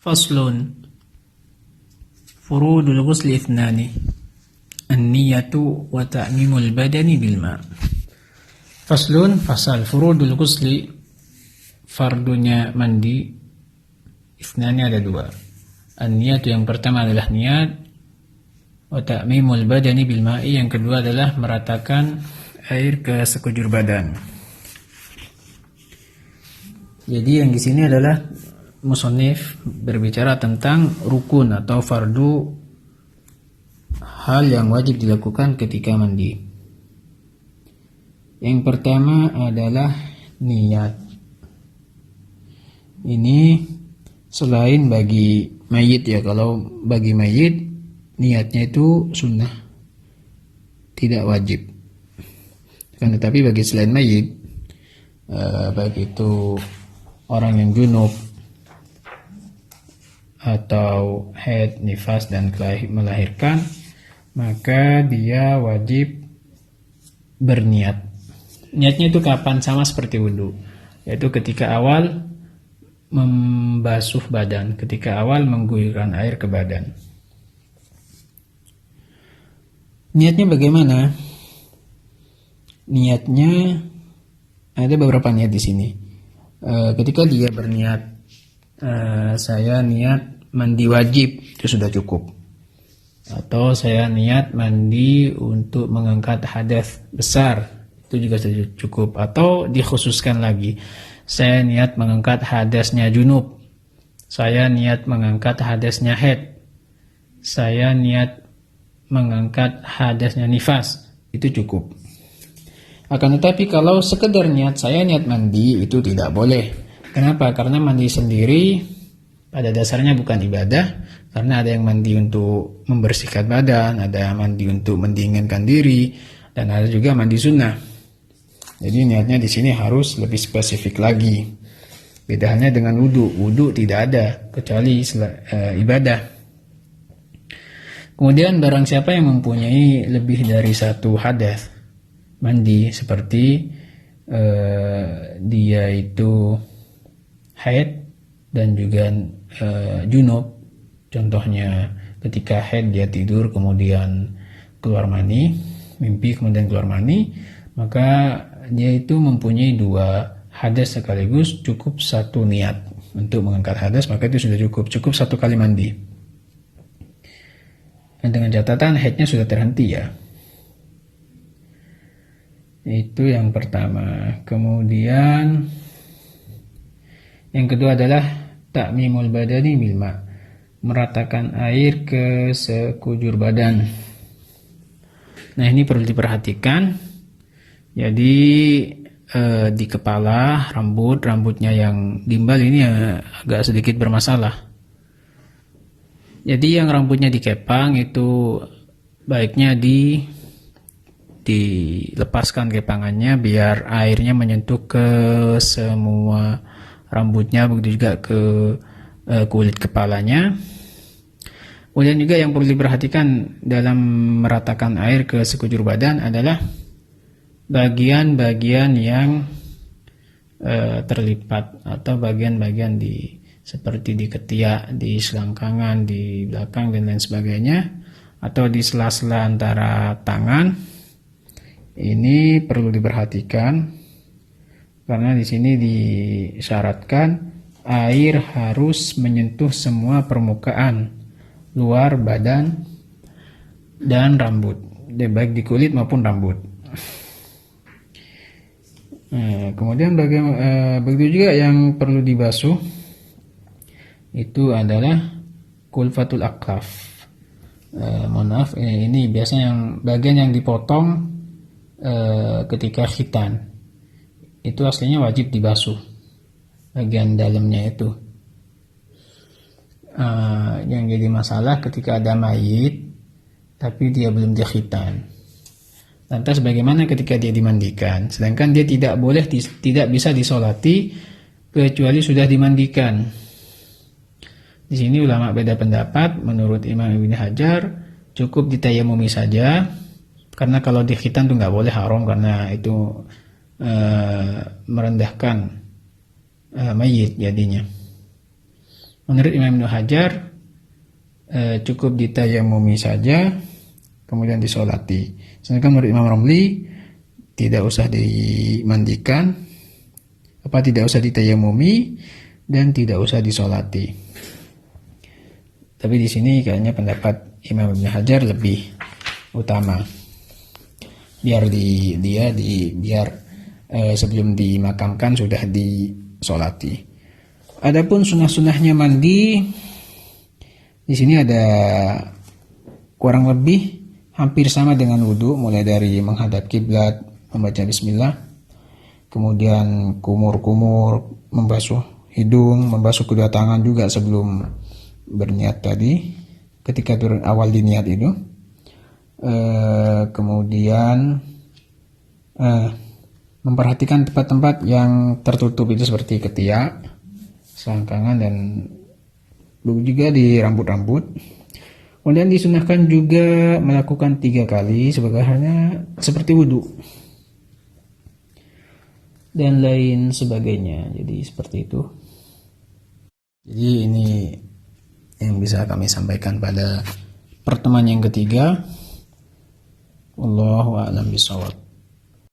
Faslun. Furudul ghusli ithnani. An-niyatu wa ta'mimul badani bil ma'. Faslun, fasal. Furudul ghusli, fardunya mandi, ithnani ada dua. An-niyatu yang pertama adalah niat, wa ta'mimul badani bil ma'i yang kedua adalah meratakan air ke sekujur badan. Jadi yang di sini adalah musannif berbicara tentang rukun atau fardu, hal yang wajib dilakukan ketika mandi. Yang pertama adalah niat. Ini selain bagi mayit ya, kalau bagi mayit niatnya itu sunnah, tidak wajib. Tetapi bagi selain mayit, baik itu orang yang junub atau haid, nifas dan melahirkan, maka dia wajib berniat. Niatnya itu kapan? Sama seperti wudhu, yaitu ketika awal membasuh badan, ketika awal mengguyurkan air ke badan. Niatnya bagaimana? Niatnya ada beberapa niat di sini. Ketika dia berniat, saya niat mandi wajib, itu sudah cukup. Atau saya niat mandi untuk mengangkat hadas besar, itu juga sudah cukup. Atau dikhususkan lagi, saya niat mengangkat hadasnya junub, saya niat mengangkat hadasnya haid, saya niat mengangkat hadasnya nifas, itu cukup. Akan tetapi kalau sekedar niat, saya niat mandi, itu tidak boleh. Kenapa? Karena mandi sendiri pada dasarnya bukan ibadah, karena ada yang mandi untuk membersihkan badan, ada yang mandi untuk mendinginkan diri, dan ada juga mandi sunnah. Jadi niatnya di sini harus lebih spesifik lagi. Beda halnya dengan wudhu. Wudhu tidak ada kecuali ibadah. Kemudian barang siapa yang mempunyai lebih dari satu hadas mandi, seperti dia itu haid dan juga junub, contohnya ketika haid dia tidur kemudian keluar mani, mimpi kemudian keluar mani, maka dia itu mempunyai dua hadas sekaligus, cukup satu niat untuk mengangkat hadas, maka itu sudah cukup satu kali mandi. Dan dengan catatan haidnya sudah terhenti ya. Itu yang pertama. Kemudian yang kedua adalah ta'mimul badani bil ma', meratakan air ke sekujur badan. Nah, ini perlu diperhatikan. Jadi di kepala, rambutnya yang gimbal ini agak sedikit bermasalah. Jadi yang rambutnya dikepang itu baiknya dilepaskan kepangannya biar airnya menyentuh ke semua rambutnya, begitu juga ke kulit kepalanya. Kemudian juga yang perlu diperhatikan dalam meratakan air ke sekujur badan adalah bagian-bagian yang terlipat atau bagian-bagian seperti di ketiak, di selangkangan, di belakang dan lain sebagainya, atau di sela-sela antara tangan. Ini perlu diperhatikan karena di sini disyaratkan air harus menyentuh semua permukaan luar badan dan rambut, baik di kulit maupun rambut. Kemudian begitu juga yang perlu dibasuh itu adalah kulfatul aqlaf. Mohon maaf, ini biasanya yang bagian yang dipotong ketika khitan, itu aslinya wajib dibasuh bagian dalamnya itu. Yang jadi masalah ketika ada mayit tapi dia belum dikhitan. Lantas bagaimana ketika dia dimandikan? Sedangkan dia tidak bisa disolati kecuali sudah dimandikan. Di sini ulama beda pendapat. Menurut Imam Ibn Hajar cukup ditayamumi saja, karena kalau dikhitan itu nggak boleh, haram, karena itu merendahkan mayit jadinya. Menurut Imam Ibnu Hajar cukup ditayamumi saja kemudian disolati. Sedangkan menurut Imam Romli tidak usah dimandikan, tidak usah ditayamumi dan tidak usah disolati. Tapi di sini kayaknya pendapat Imam Ibnu Hajar lebih utama. Biar sebelum dimakamkan sudah disolati. Adapun sunnah-sunnahnya mandi, di sini ada kurang lebih hampir sama dengan wudhu, mulai dari menghadap kiblat, membaca bismillah, kemudian kumur-kumur, membasuh hidung, membasuh kedua tangan juga sebelum berniat tadi, ketika awal diniat itu. Kemudian memperhatikan tempat-tempat yang tertutup itu seperti ketiak, selangkangan, dan juga di rambut-rambut. Kemudian disunahkan juga melakukan 3 kali sebagaimana seperti wudhu dan lain sebagainya. Jadi seperti itu. Jadi ini yang bisa kami sampaikan pada pertemuan yang ketiga. Wallahu a'lam bishawab.